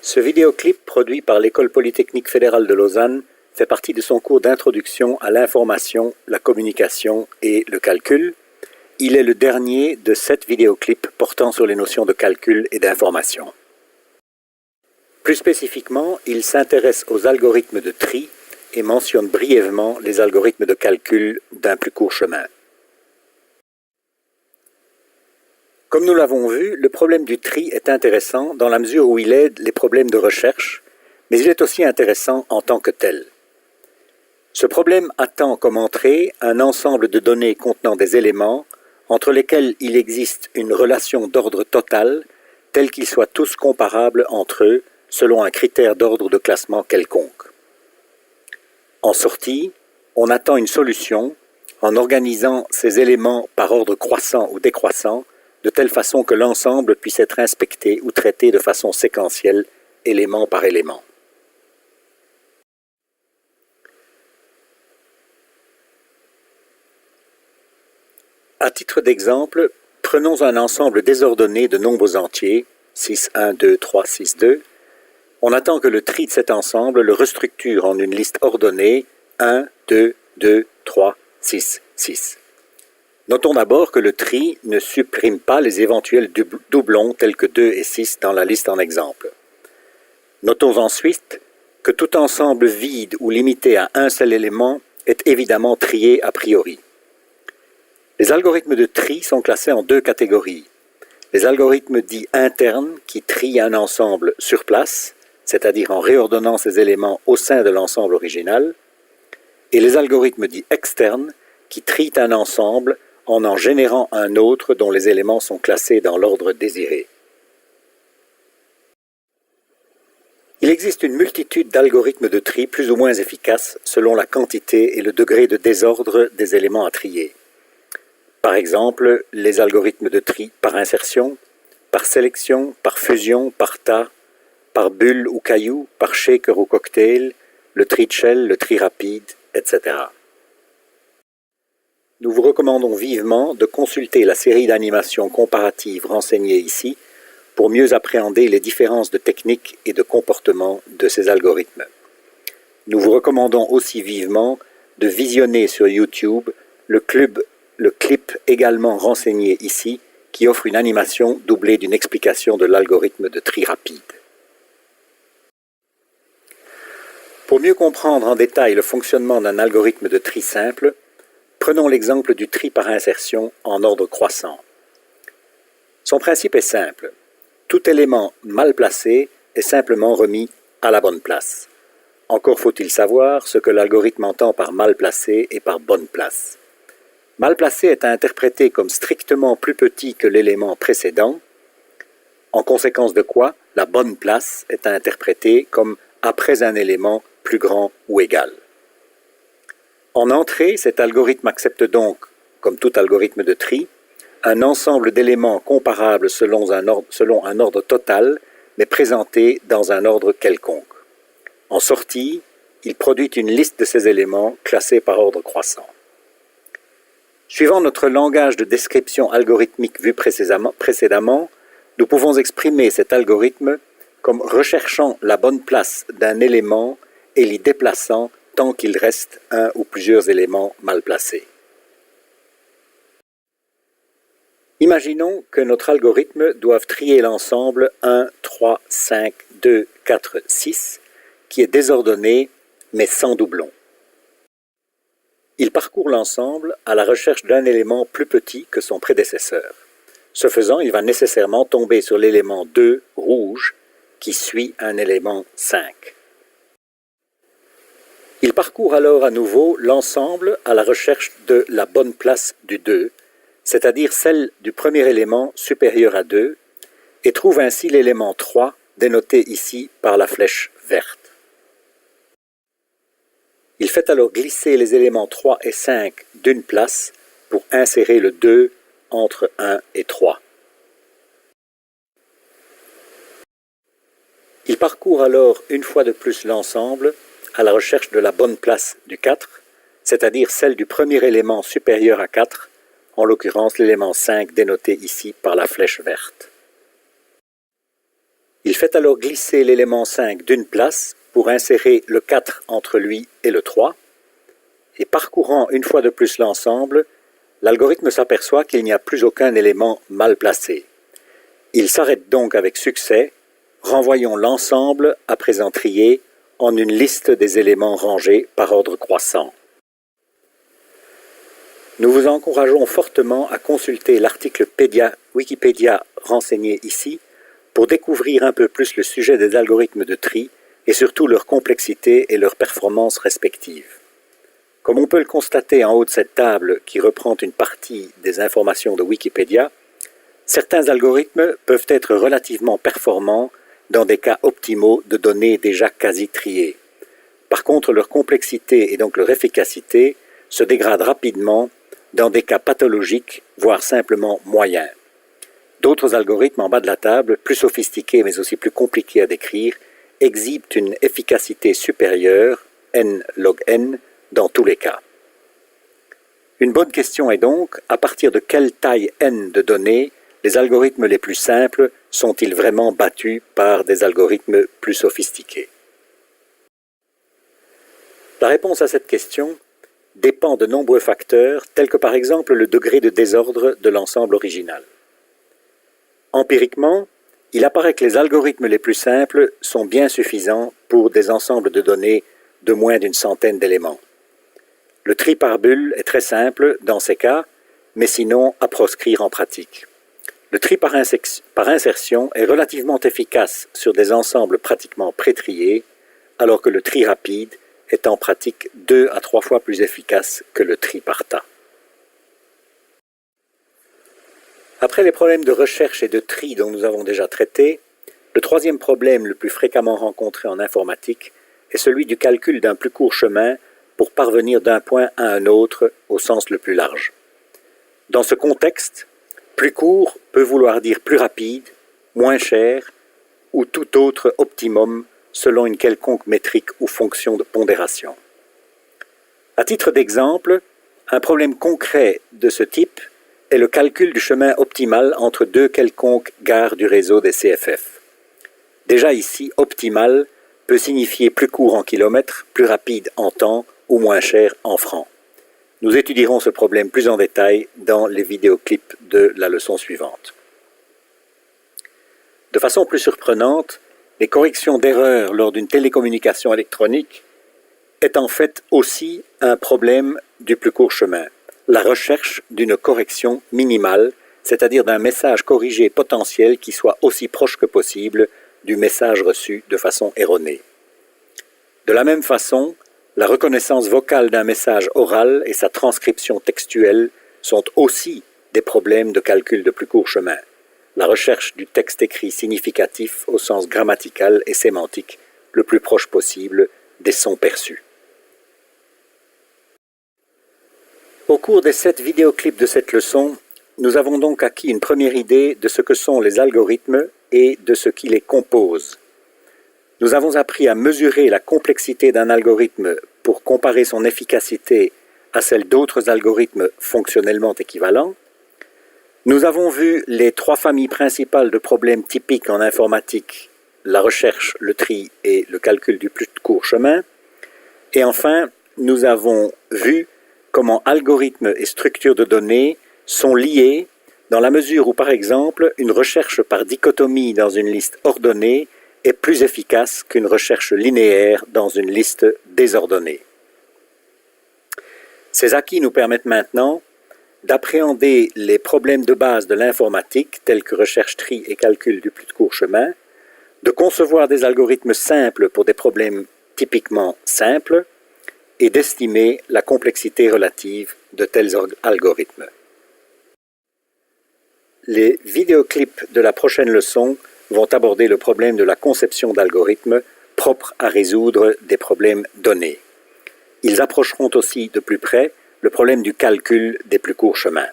Ce vidéoclip, produit par l'École polytechnique fédérale de Lausanne, fait partie de son cours d'introduction à l'information, la communication et le calcul. Il est le dernier de 7 vidéoclips portant sur les notions de calcul et d'information. Plus spécifiquement, il s'intéresse aux algorithmes de tri et mentionne brièvement les algorithmes de calcul d'un plus court chemin. Comme nous l'avons vu, le problème du tri est intéressant dans la mesure où il aide les problèmes de recherche, mais il est aussi intéressant en tant que tel. Ce problème attend comme entrée un ensemble de données contenant des éléments entre lesquels il existe une relation d'ordre total, telle qu'ils soient tous comparables entre eux selon un critère d'ordre de classement quelconque. En sortie, on attend une solution en organisant ces éléments par ordre croissant ou décroissant, de telle façon que l'ensemble puisse être inspecté ou traité de façon séquentielle, élément par élément. À titre d'exemple, prenons un ensemble désordonné de nombres entiers, 6, 1, 2, 3, 6, 2. On attend que le tri de cet ensemble le restructure en une liste ordonnée 1, 2, 2, 3, 6, 6. Notons d'abord que le tri ne supprime pas les éventuels doublons tels que 2 et 6 dans la liste en exemple. Notons ensuite que tout ensemble vide ou limité à un seul élément est évidemment trié a priori. Les algorithmes de tri sont classés en 2 catégories. Les algorithmes dits internes qui trient un ensemble sur place, c'est-à-dire en réordonnant ces éléments au sein de l'ensemble original, et les algorithmes dits externes qui trient un ensemble en générant un autre dont les éléments sont classés dans l'ordre désiré. Il existe une multitude d'algorithmes de tri plus ou moins efficaces selon la quantité et le degré de désordre des éléments à trier. Par exemple, les algorithmes de tri par insertion, par sélection, par fusion, par tas, par bulle ou caillou, par shaker ou cocktail, le tri de shell, le tri rapide, etc. Nous vous recommandons vivement de consulter la série d'animations comparatives renseignées ici pour mieux appréhender les différences de technique et de comportement de ces algorithmes. Nous vous recommandons aussi vivement de visionner sur YouTube le clip également renseigné ici qui offre une animation doublée d'une explication de l'algorithme de tri rapide. Pour mieux comprendre en détail le fonctionnement d'un algorithme de tri simple, prenons l'exemple du tri par insertion en ordre croissant. Son principe est simple. Tout élément mal placé est simplement remis à la bonne place. Encore faut-il savoir ce que l'algorithme entend par mal placé et par bonne place. Mal placé est à interpréter comme strictement plus petit que l'élément précédent, en conséquence de quoi la bonne place est à interpréter comme après un élément plus grand ou égal. En entrée, cet algorithme accepte donc, comme tout algorithme de tri, un ensemble d'éléments comparables selon un ordre total, mais présentés dans un ordre quelconque. En sortie, il produit une liste de ces éléments classés par ordre croissant. Suivant notre langage de description algorithmique vu précédemment, nous pouvons exprimer cet algorithme comme recherchant la bonne place d'un élément et l'y déplaçant tant qu'il reste un ou plusieurs éléments mal placés. Imaginons que notre algorithme doive trier l'ensemble 1, 3, 5, 2, 4, 6, qui est désordonné mais sans doublons. Il parcourt l'ensemble à la recherche d'un élément plus petit que son prédécesseur. Ce faisant, il va nécessairement tomber sur l'élément 2, rouge, qui suit un élément 5. Il parcourt alors à nouveau l'ensemble à la recherche de la bonne place du 2, c'est-à-dire celle du premier élément supérieur à 2, et trouve ainsi l'élément 3, dénoté ici par la flèche verte. Il fait alors glisser les éléments 3 et 5 d'une place pour insérer le 2 entre 1 et 3. Il parcourt alors une fois de plus l'ensemble à la recherche de la bonne place du 4, c'est-à-dire celle du premier élément supérieur à 4, en l'occurrence l'élément 5 dénoté ici par la flèche verte. Il Il fait alors glisser l'élément 5 d'une place pour insérer le 4 entre lui et le 3, et parcourant une fois de plus l'ensemble, l'algorithme s'aperçoit qu'il n'y a plus aucun élément mal placé. Il s'arrête donc avec succès, renvoyons l'ensemble à présent trié en une liste des éléments rangés par ordre croissant. Nous vous encourageons fortement à consulter l'article Wikipédia renseigné ici pour découvrir un peu plus le sujet des algorithmes de tri et surtout leur complexité et leurs performances respectives. Comme on peut le constater en haut de cette table qui reprend une partie des informations de Wikipédia, certains algorithmes peuvent être relativement performants dans des cas optimaux de données déjà quasi triées. Par contre, leur complexité et donc leur efficacité se dégradent rapidement dans des cas pathologiques, voire simplement moyens. D'autres algorithmes en bas de la table, plus sophistiqués mais aussi plus compliqués à décrire, exhibent une efficacité supérieure, n log n, dans tous les cas. Une bonne question est donc, à partir de quelle taille n de données les algorithmes les plus simples sont-ils vraiment battus par des algorithmes plus sophistiqués? La réponse à cette question dépend de nombreux facteurs, tels que par exemple le degré de désordre de l'ensemble original. Empiriquement, il apparaît que les algorithmes les plus simples sont bien suffisants pour des ensembles de données de moins d'une centaine d'éléments. Le tri par bulle est très simple dans ces cas, mais sinon à proscrire en pratique. Le tri par insertion est relativement efficace sur des ensembles pratiquement pré-triés, alors que le tri rapide est en pratique 2 à 3 fois plus efficace que le tri par tas. Après les problèmes de recherche et de tri dont nous avons déjà traité, le troisième problème le plus fréquemment rencontré en informatique est celui du calcul d'un plus court chemin pour parvenir d'un point à un autre au sens le plus large. Dans ce contexte, plus court peut vouloir dire plus rapide, moins cher ou tout autre optimum selon une quelconque métrique ou fonction de pondération. À titre d'exemple, un problème concret de ce type est le calcul du chemin optimal entre deux quelconques gares du réseau des CFF. Déjà ici, optimal peut signifier plus court en kilomètres, plus rapide en temps ou moins cher en francs. Nous étudierons ce problème plus en détail dans les vidéoclips de la leçon suivante. De façon plus surprenante, les corrections d'erreurs lors d'une télécommunication électronique est en fait aussi un problème du plus court chemin, la recherche d'une correction minimale, c'est-à-dire d'un message corrigé potentiel qui soit aussi proche que possible du message reçu de façon erronée. De la même façon, la reconnaissance vocale d'un message oral et sa transcription textuelle sont aussi des problèmes de calcul de plus court chemin. La recherche du texte écrit significatif au sens grammatical et sémantique le plus proche possible des sons perçus. Au cours des 7 vidéoclips de cette leçon, nous avons donc acquis une première idée de ce que sont les algorithmes et de ce qui les compose. Nous avons appris à mesurer la complexité d'un algorithme pour comparer son efficacité à celle d'autres algorithmes fonctionnellement équivalents. Nous avons vu les 3 familles principales de problèmes typiques en informatique, la recherche, le tri et le calcul du plus court chemin. Et enfin, nous avons vu comment algorithmes et structures de données sont liés dans la mesure où, par exemple, une recherche par dichotomie dans une liste ordonnée est plus efficace qu'une recherche linéaire dans une liste désordonnée. Ces acquis nous permettent maintenant d'appréhender les problèmes de base de l'informatique, tels que recherche, tri et calcul du plus court chemin, de concevoir des algorithmes simples pour des problèmes typiquement simples, et d'estimer la complexité relative de tels algorithmes. Les vidéoclips de la prochaine leçon vont aborder le problème de la conception d'algorithmes propres à résoudre des problèmes donnés. Ils approcheront aussi de plus près le problème du calcul des plus courts chemins.